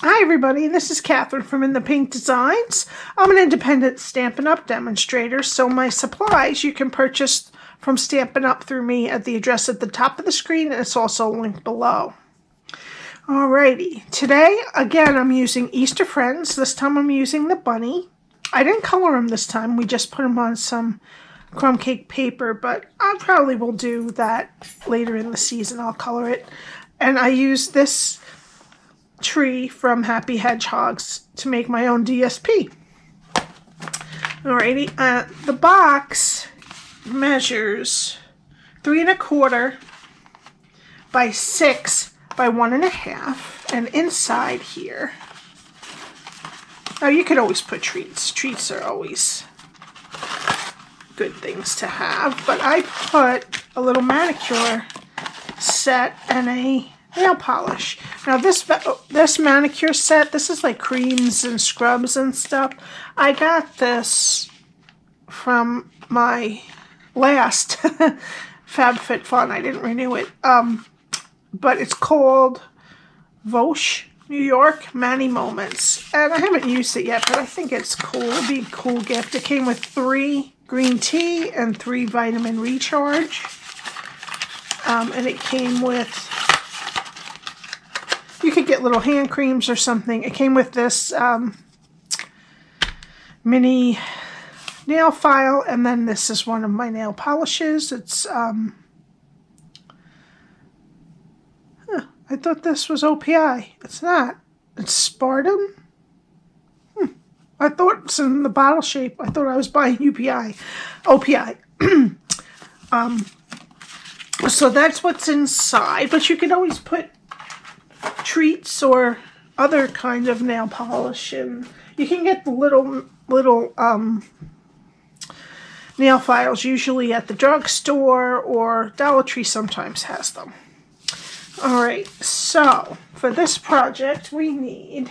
Hi everybody, this is Catherine from In the Pink Designs. I'm an independent Stampin' Up! Demonstrator, so my supplies you can purchase from Stampin' Up! Through me at the address at the top of the screen, and it's also linked below. Alrighty, today again I'm using Easter Friends. This time I'm using the bunny. I didn't color him this time, we just put him on some crumb cake paper, but I probably will do that later in the season. I'll color it. And I use this tree from Happy Hedgehogs to make my own DSP. Alrighty, the box measures 3 1/4 by 6 by 1 1/2, and inside here, now you could always put treats. Treats are always good things to have, but I put a little manicure set and a nail polish. Now this manicure set, this is like creams and scrubs and stuff. I got this from my last FabFitFun. I didn't renew it. But it's called Vosh New York Mani Moments. And I haven't used it yet, but I think it's cool. It'd be a cool gift. It came with 3 green tea and 3 vitamin recharge. And it came with, you could get little hand creams or something. It came with this mini nail file, and then this is one of my nail polishes. It's, I thought this was OPI. It's not. It's Spartum. I thought it's in the bottle shape. I thought I was buying OPI. So that's what's inside, but you can always put treats or other kind of nail polish, and you can get the little nail files usually at the drugstore, or Dollar Tree sometimes has them. Alright, so for this project we need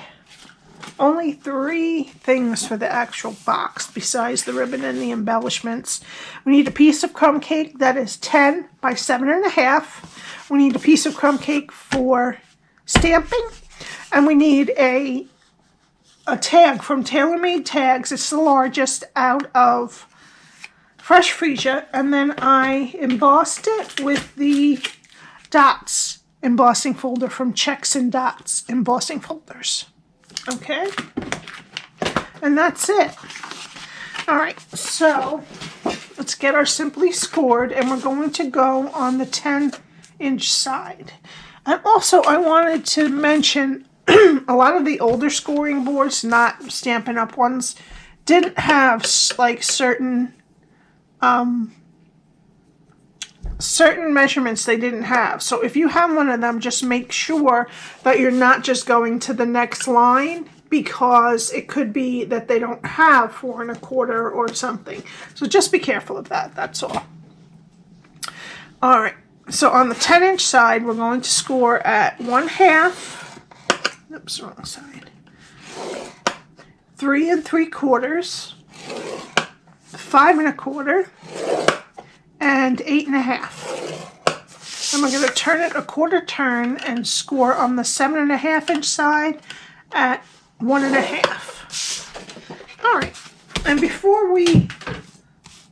only 3 things for the actual box besides the ribbon and the embellishments. We need a piece of crumb cake that is 10 by 7 1/2. We need a piece of crumb cake for stamping, and we need a tag from Tailor Made Tags. It's the largest out of fresh Freesia, and then I embossed it with the dots embossing folder from Checks and Dots embossing folders. Okay, and that's it. Alright, so let's get our Simply scored, and we're going to go on the 10-inch side. And also I wanted to mention a lot of the older scoring boards, not Stampin' Up! Ones, didn't have like certain measurements they didn't have. So if you have one of them, just make sure that you're not just going to the next line, because it could be that they don't have 4 1/4 or something. So just be careful of that, that's all. Alright, so on the 10-inch side, we're going to score at 1/2, oops, wrong side, 3 3/4, 5 1/4, and 8 1/2. And we're going to turn it a 1/4 turn and score on the 7 1/2-inch side at 1 1/2. Alright, and before we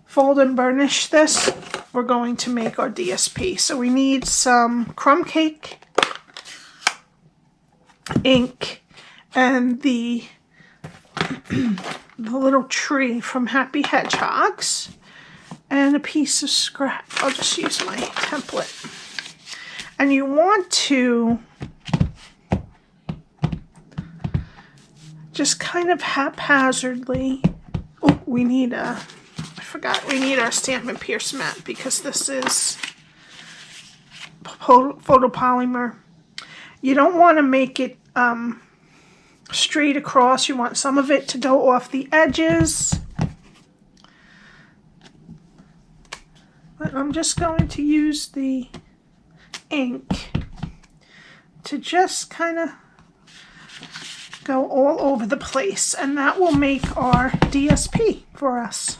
fold and burnish this, we're going to make our DSP. So we need some crumb cake ink and the little tree from Happy Hedgehogs, and a piece of scrap. I'll just use my template. And you want to just kind of haphazardly, oh, we need I forgot, we need our Stampin' Pierce mat, because this is photopolymer. You don't want to make it straight across. You want some of it to go off the edges. But I'm just going to use the ink to just kind of go all over the place, and that will make our DSP for us.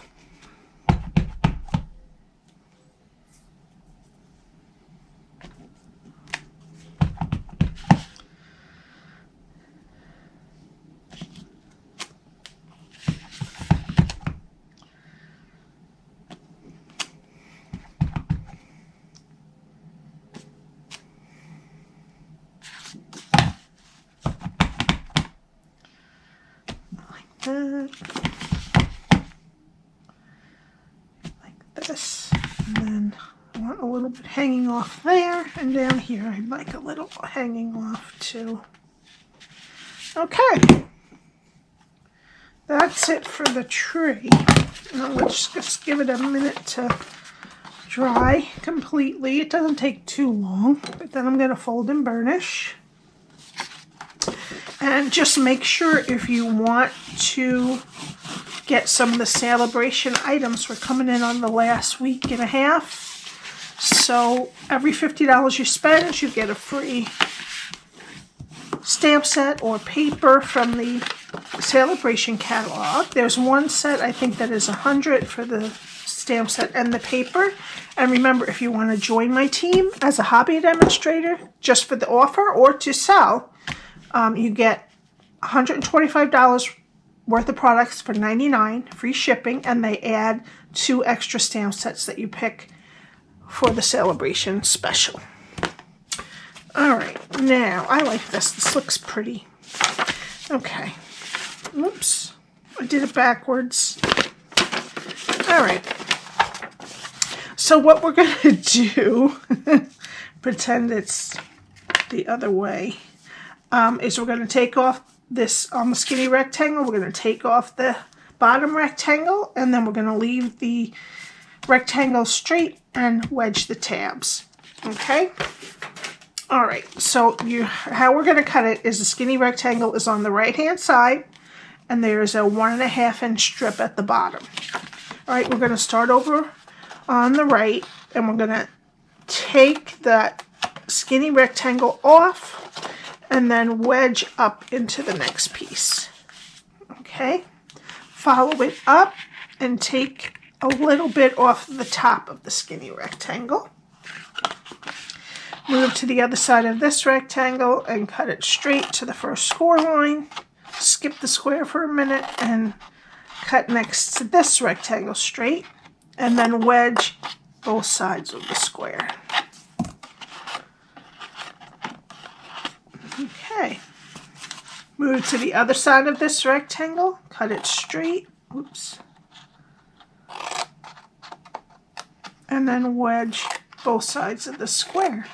that. Like this. And then I want a little bit hanging off there. And down here I'd like a little hanging off too. Okay. That's it for the tree. Now let's just give it a minute to dry completely. It doesn't take too long, but then I'm going to fold and burnish. And just make sure if you want to get some of the celebration items, we're coming in on the last week and a half. So every $50 you spend, you get a free stamp set or paper from the celebration catalog. There's one set I think that is $100 for the stamp set and the paper. And remember, if you want to join my team as a hobby demonstrator just for the offer or to sell, you get $125 worth of products for $99, free shipping, and they add 2 extra stamp sets that you pick for the celebration special. Alright, now I like this. This looks pretty. Okay. Oops. I did it backwards. Alright. So what we're going to do, pretend it's the other way, is we're going to take off this on the skinny rectangle. We're going to take off the bottom rectangle, and then we're going to leave the rectangle straight and wedge the tabs. Okay? Alright, so how we're going to cut it is the skinny rectangle is on the right hand side, and there's a 1.5 inch strip at the bottom. Alright, we're going to start over on the right, and we're going to take that skinny rectangle off and then wedge up into the next piece. Okay, follow it up and take a little bit off the top of the skinny rectangle. Move to the other side of this rectangle and cut it straight to the first score line. Skip the square for a minute and cut next to this rectangle straight, and then wedge both sides of the square. Okay. Move to the other side of this rectangle, cut it straight. Oops. And then wedge both sides of the square.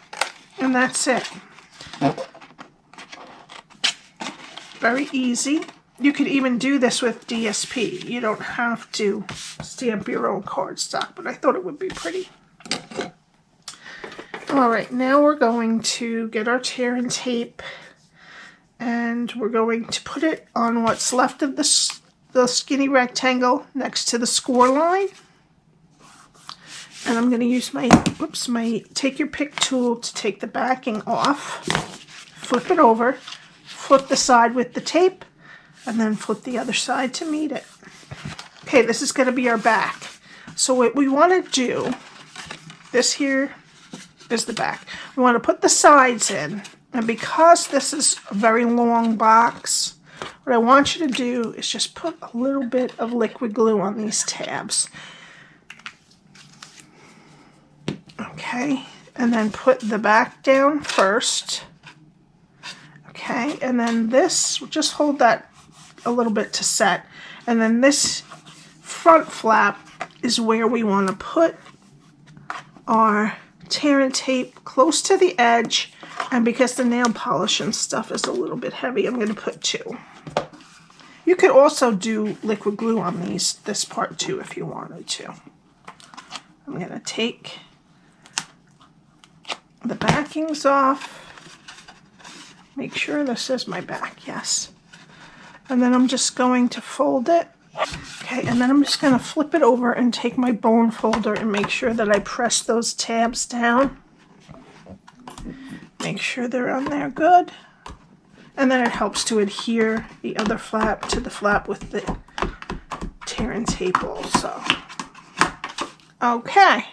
And that's it. Very easy. You could even do this with DSP. You don't have to stamp your own cardstock, but I thought it would be pretty. Alright, now we're going to get our tear and tape, and we're going to put it on what's left of the skinny rectangle next to the score line. And I'm going to use my take your pick tool to take the backing off, flip it over, flip the side with the tape, and then flip the other side to meet it. Okay, this is going to be our back. So what we want to do, this here is the back. We want to put the sides in, and because this is a very long box, what I want you to do is just put a little bit of liquid glue on these tabs. Okay, and then put the back down first. Okay, and then this, just hold that a little bit to set. And then this front flap is where we want to put our tear and tape close to the edge. And because the nail polish and stuff is a little bit heavy, I'm going to put 2. You could also do liquid glue on this part too if you wanted to. I'm going to take the backings off. Make sure this is my back, yes. And then I'm just going to fold it. Okay, and then I'm just going to flip it over and take my bone folder and make sure that I press those tabs down. Make sure they're on there good. And then it helps to adhere the other flap to the flap with the tear and tape also. Okay,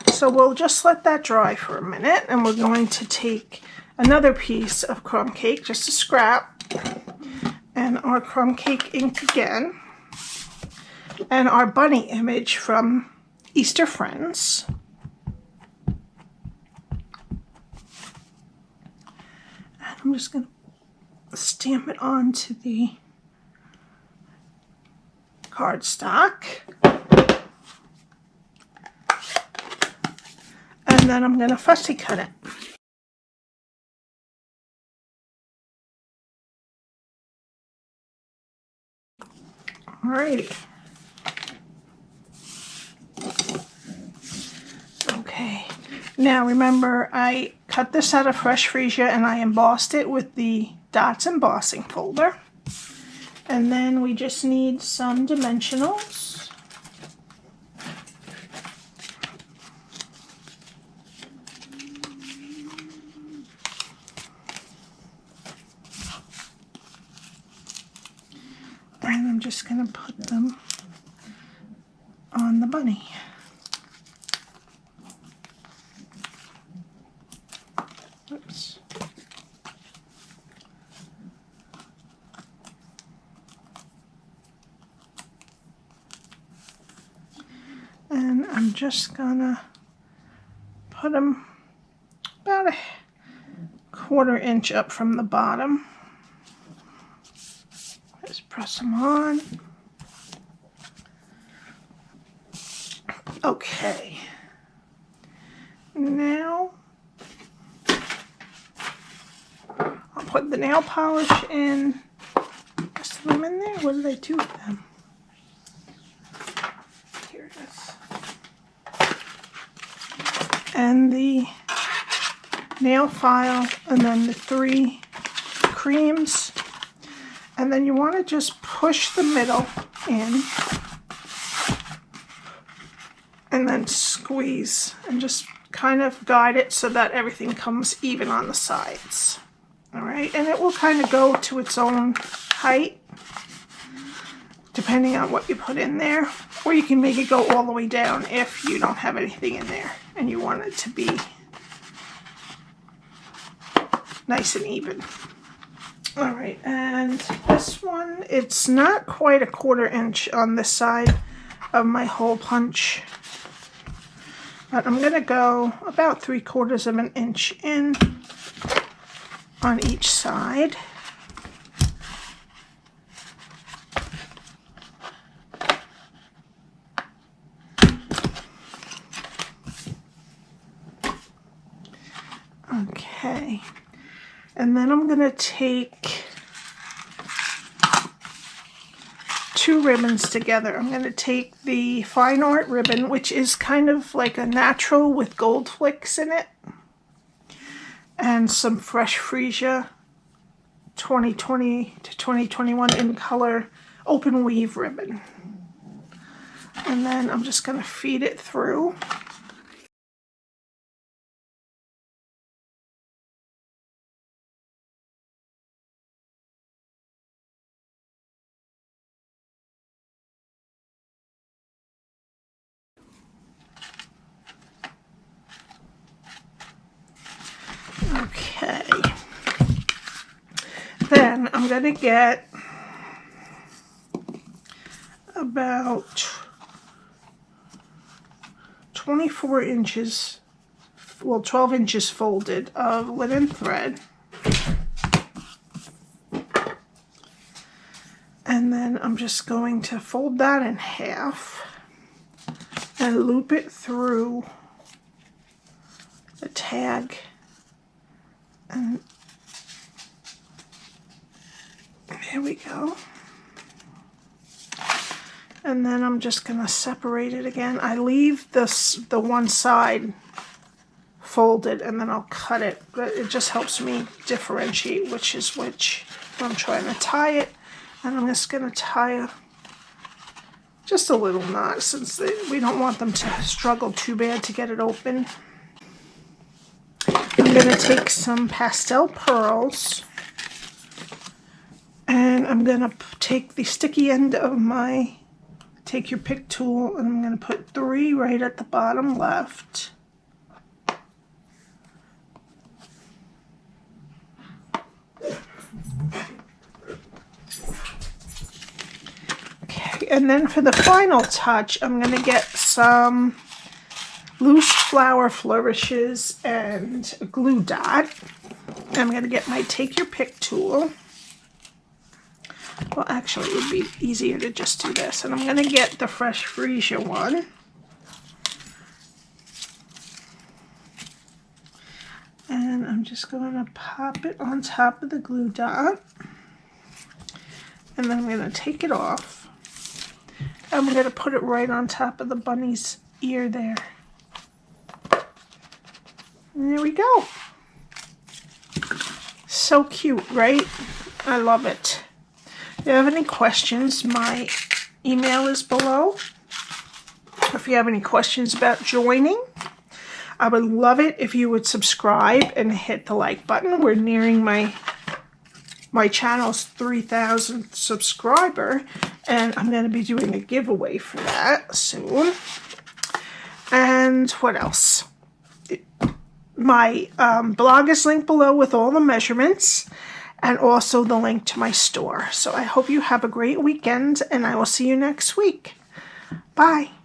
so we'll just let that dry for a minute, and we're going to take another piece of crumb cake, just a scrap, and our crumb cake ink again, and our bunny image from Easter Friends. And I'm just going to stamp it onto the cardstock. And then I'm going to fussy cut it. Alrighty. Okay. Now remember, I cut this out of fresh Freesia and I embossed it with the Dots embossing folder. And then we just need some dimensionals. And I'm just going to put them on the bunny. Oops. And I'm just gonna put them about a 1/4 inch up from the bottom. Just press them on. Okay. Now I'll put the nail polish in. Rest of them in there. What did I do with them? Here it is. And the nail file, and then the 3 creams. And then you want to just push the middle in and then squeeze and just kind of guide it so that everything comes even on the sides. All right, and it will kind of go to its own height depending on what you put in there, or you can make it go all the way down if you don't have anything in there and you want it to be nice and even. All right, and this one, it's not quite a 1/4 inch on this side of my hole punch, but I'm gonna go about 3/4 of an inch in on each side. Okay. And then I'm going to take 2 ribbons together. I'm going to take the Fine Art ribbon, which is kind of like a natural with gold flicks in it, and some fresh Freesia 2020 to 2021 in color open weave ribbon. And then I'm just going to feed it through. Okay, then I'm going to get about 24 inches, well 12 inches folded of linen thread, and then I'm just going to fold that in half and loop it through the tag. And there we go. And then I'm just going to separate it again. I leave the one side folded and then I'll cut it, but it just helps me differentiate which is which. I'm trying to tie it, and I'm just going to tie just a little knot since we don't want them to struggle too bad to get it open. I'm going to take some Pastel Pearls, and I'm going to take the sticky end of my Take Your Pick tool, and I'm going to put 3 right at the bottom left. Okay, and then for the final touch, I'm going to get some loose flower flourishes and a glue dot. I'm going to get my Take Your Pick tool. Well, actually, it would be easier to just do this. And I'm going to get the fresh Freesia one. And I'm just going to pop it on top of the glue dot. And then I'm going to take it off. And we're going to put it right on top of the bunny's ear there. And there we go. So cute, right? I love it. If you have any questions, my email is below. If you have any questions about joining, I would love it if you would subscribe and hit the like button. We're nearing my channel's 3,000th subscriber, and I'm going to be doing a giveaway for that soon. And what else? My blog is linked below with all the measurements and also the link to my store. So I hope you have a great weekend, and I will see you next week. Bye.